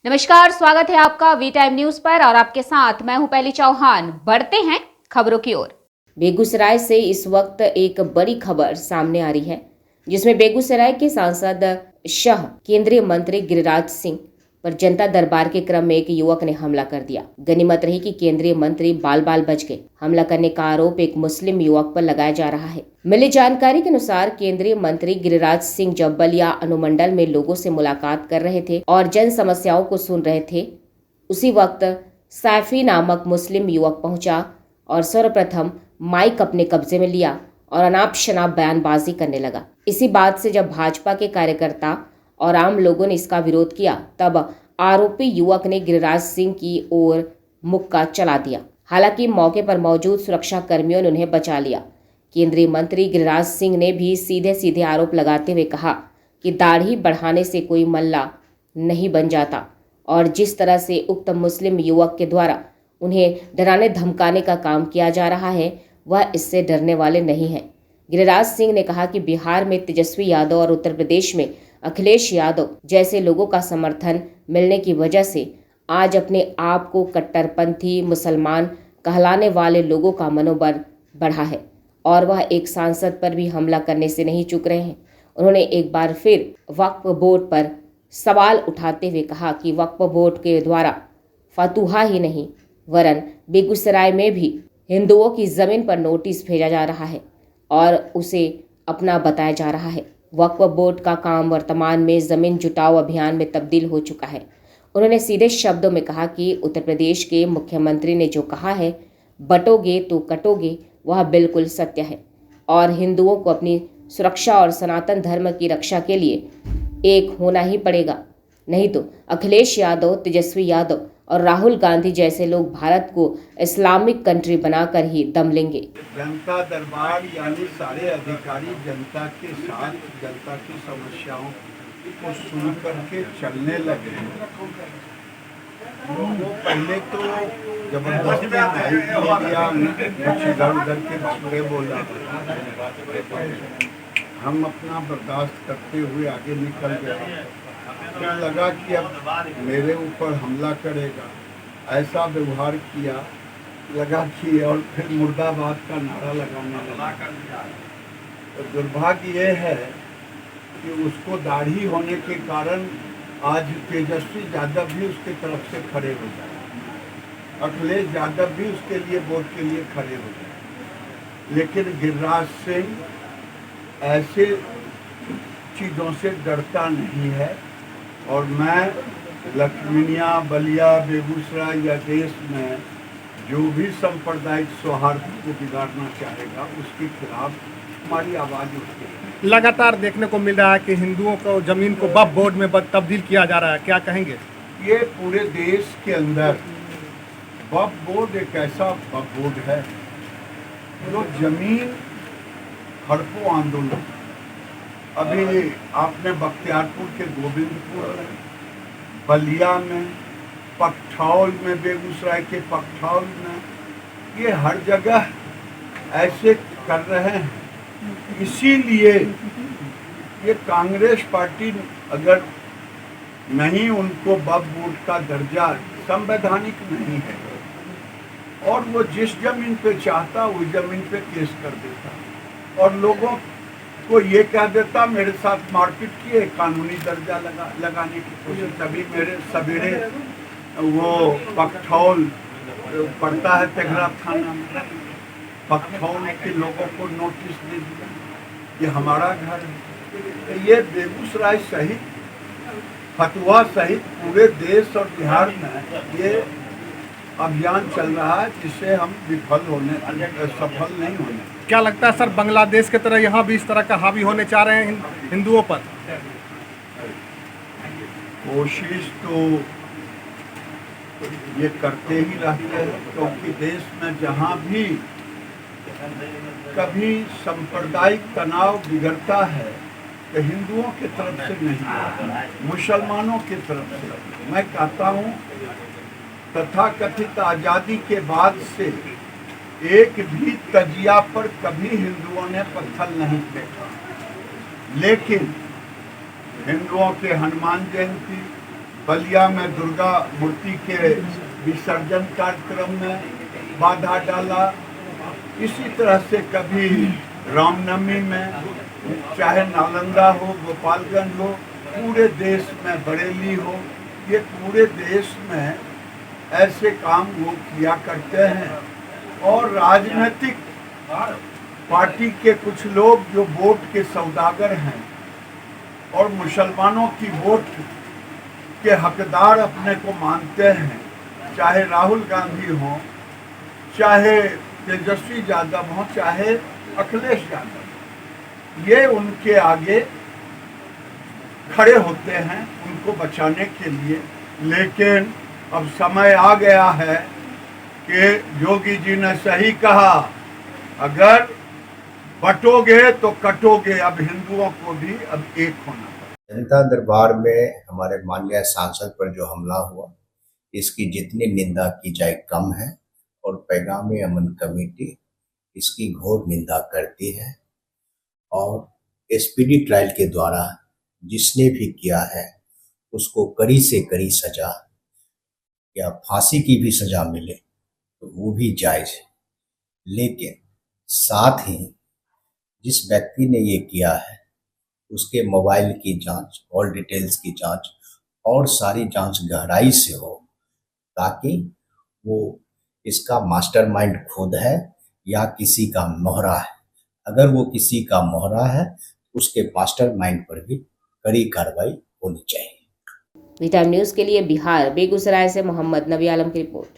नमस्कार, स्वागत है आपका वी टाइम न्यूज पर और आपके साथ मैं हूं पहली चौहान। बढ़ते हैं खबरों की ओर। बेगूसराय से इस वक्त एक बड़ी खबर सामने आ रही है, जिसमें बेगूसराय के सांसद शाह केंद्रीय मंत्री गिरिराज सिंह पर जनता दरबार के क्रम में एक युवक ने हमला कर दिया। गनीमत रही कि केंद्रीय मंत्री बाल बाल बच गए। हमला करने का आरोप एक मुस्लिम युवक पर लगाया जा रहा है। मिली जानकारी के अनुसार केंद्रीय मंत्री गिरिराज सिंह जब बलिया अनुमंडल में लोगों से मुलाकात कर रहे थे और जन समस्याओं को सुन रहे थे, उसी वक्त सैफी नामक मुस्लिम युवक पहुंचा और सर्वप्रथम माइक अपने कब्जे में लिया और अनाप शनाप बयानबाजी करने लगा। इसी बात से जब भाजपा के कार्यकर्ता और आम लोगों ने इसका विरोध किया, तब आरोपी युवक ने गिरिराज सिंह की ओर मुक्का चला दिया। हालांकि मौके पर मौजूद सुरक्षा कर्मियों ने उन्हें बचा लिया। केंद्रीय मंत्री गिरिराज सिंह ने भी सीधे सीधे आरोप लगाते हुए कहा कि दाढ़ी बढ़ाने से कोई मल्ला नहीं बन जाता और जिस तरह से उक्त मुस्लिम युवक के द्वारा उन्हें डराने धमकाने का काम किया जा रहा है, वह इससे डरने वाले नहीं हैं। गिरिराज सिंह ने कहा कि बिहार में तेजस्वी यादव और उत्तर प्रदेश में अखिलेश यादव जैसे लोगों का समर्थन मिलने की वजह से आज अपने आप को कट्टरपंथी मुसलमान कहलाने वाले लोगों का मनोबल बढ़ा है और वह एक सांसद पर भी हमला करने से नहीं चूक रहे हैं। उन्होंने एक बार फिर वक्फ बोर्ड पर सवाल उठाते हुए कहा कि वक्फ बोर्ड के द्वारा फतुहा ही नहीं वरन बेगूसराय में भी हिंदुओं की जमीन पर नोटिस भेजा जा रहा है और उसे अपना बताया जा रहा है। वक्फ बोर्ड का काम वर्तमान में जमीन जुटाओ अभियान में तब्दील हो चुका है। उन्होंने सीधे शब्दों में कहा कि उत्तर प्रदेश के मुख्यमंत्री ने जो कहा है बटोगे तो कटोगे, वह बिल्कुल सत्य है और हिंदुओं को अपनी सुरक्षा और सनातन धर्म की रक्षा के लिए एक होना ही पड़ेगा, नहीं तो अखिलेश यादव, तेजस्वी यादव और राहुल गांधी जैसे लोग भारत को इस्लामिक कंट्री बनाकर ही दम लेंगे। जनता दरबार यानी सारे अधिकारी जनता के साथ जनता की समस्याओं को सुन करके चलने लगे। वो पहले तो जबरदस्ती किया, कुछ इधर उधर के बातें बोला। हम अपना बर्दाश्त करते हुए आगे निकल गए। फिर लगा कि अब मेरे ऊपर हमला करेगा, ऐसा व्यवहार किया, लगा कि और फिर मुर्दाबाद का नारा लगाने लगा। तो दुर्भाग्य ये है कि उसको दाढ़ी होने के कारण आज तेजस्वी यादव भी उसके तरफ से खड़े हो जाए, अखिलेश यादव भी उसके लिए वोट के लिए खड़े हो जाए। लेकिन गिरिराज सिंह ऐसे चीज़ों से डरता नहीं है और मैं लक्ष्मीनिया, बलिया, बेगूसराय या देश में जो भी सांप्रदायिक सौहार्द को बिगाड़ना चाहेगा उसके खिलाफ हमारी आवाज़ उठेगी। लगातार देखने को मिल रहा है कि हिंदुओं को जमीन को वक्फ बोर्ड में तब्दील किया जा रहा है, क्या कहेंगे? ये पूरे देश के अंदर वक्फ बोर्ड एक ऐसा वक्फ बोर्ड है जो जमीन हड़पो आंदोलन, अभी आपने बख्तियारपुर के गोविंदपुर, बलिया में, पकठौल में, बेगूसराय के पकठौल में, ये हर जगह ऐसे कर रहे हैं। इसीलिए ये कांग्रेस पार्टी अगर नहीं, उनको वक्फ बोर्ड का दर्जा संवैधानिक नहीं है और वो जिस जमीन पे चाहता उस जमीन पे केस कर देता और लोगों को ये कह देता मेरे साथ मारपीट किए, कानूनी दर्जा लगाने की कोशिश। तभी मेरे सवेरे वो पकठौल पड़ता है तेघरा थाना में, पकठौल के लोगों को नोटिस दे दिया, ये हमारा घर है। ये बेगूसराय सहित, फतुहा सहित पूरे देश और बिहार में ये अभियान चल रहा है जिससे हम सफल नहीं होने। क्या लगता है सर, बांग्लादेश की तरह यहाँ भी इस तरह का हावी होने चाह रहे हैं हिंदुओं पर? कोशिश तो ये करते ही रहते हैं, क्योंकि देश में जहाँ भी कभी सांप्रदायिक तनाव बिगड़ता है तो हिंदुओं की तरफ से नहीं, मुसलमानों की तरफ से। मैं कहता हूँ तथाकथित आज़ादी के बाद से एक भी तजिया पर कभी हिंदुओं ने पत्थर नहीं फेंका, लेकिन हिंदुओं के हनुमान जयंती, बलिया में दुर्गा मूर्ति के विसर्जन कार्यक्रम में बाधा डाला। इसी तरह से कभी रामनवमी में, चाहे नालंदा हो, गोपालगंज हो, पूरे देश में बरेली हो, ये पूरे देश में ऐसे काम वो किया करते हैं। और राजनीतिक पार्टी के कुछ लोग जो वोट के सौदागर हैं और मुसलमानों की वोट के हकदार अपने को मानते हैं, चाहे राहुल गांधी हो, चाहे तेजस्वी यादव हो, चाहे अखिलेश यादव, ये उनके आगे खड़े होते हैं उनको बचाने के लिए। लेकिन अब समय आ गया है कि योगी जी ने सही कहा, अगर बटोगे तो कटोगे। अब हिंदुओं को भी अब एक होना पड़ेगा। जनता दरबार में हमारे माननीय सांसद पर जो हमला हुआ, इसकी जितनी निंदा की जाए कम है और पैगाम अमन कमेटी इसकी घोर निंदा करती है। और स्पीडी ट्रायल के द्वारा जिसने भी किया है उसको कड़ी से कड़ी सजा या फांसी की भी सजा मिले तो वो भी जायज़ है। लेकिन साथ ही जिस व्यक्ति ने ये किया है उसके मोबाइल की जांच, ऑल डिटेल्स की जांच और सारी जांच गहराई से हो, ताकि वो इसका मास्टरमाइंड खुद है या किसी का मोहरा है। अगर वो किसी का मोहरा है तो उसके मास्टरमाइंड पर भी कड़ी कार्रवाई होनी चाहिए। वी टाइम न्यूज़ के लिए बिहार बेगूसराय से मोहम्मद नबी आलम की रिपोर्ट।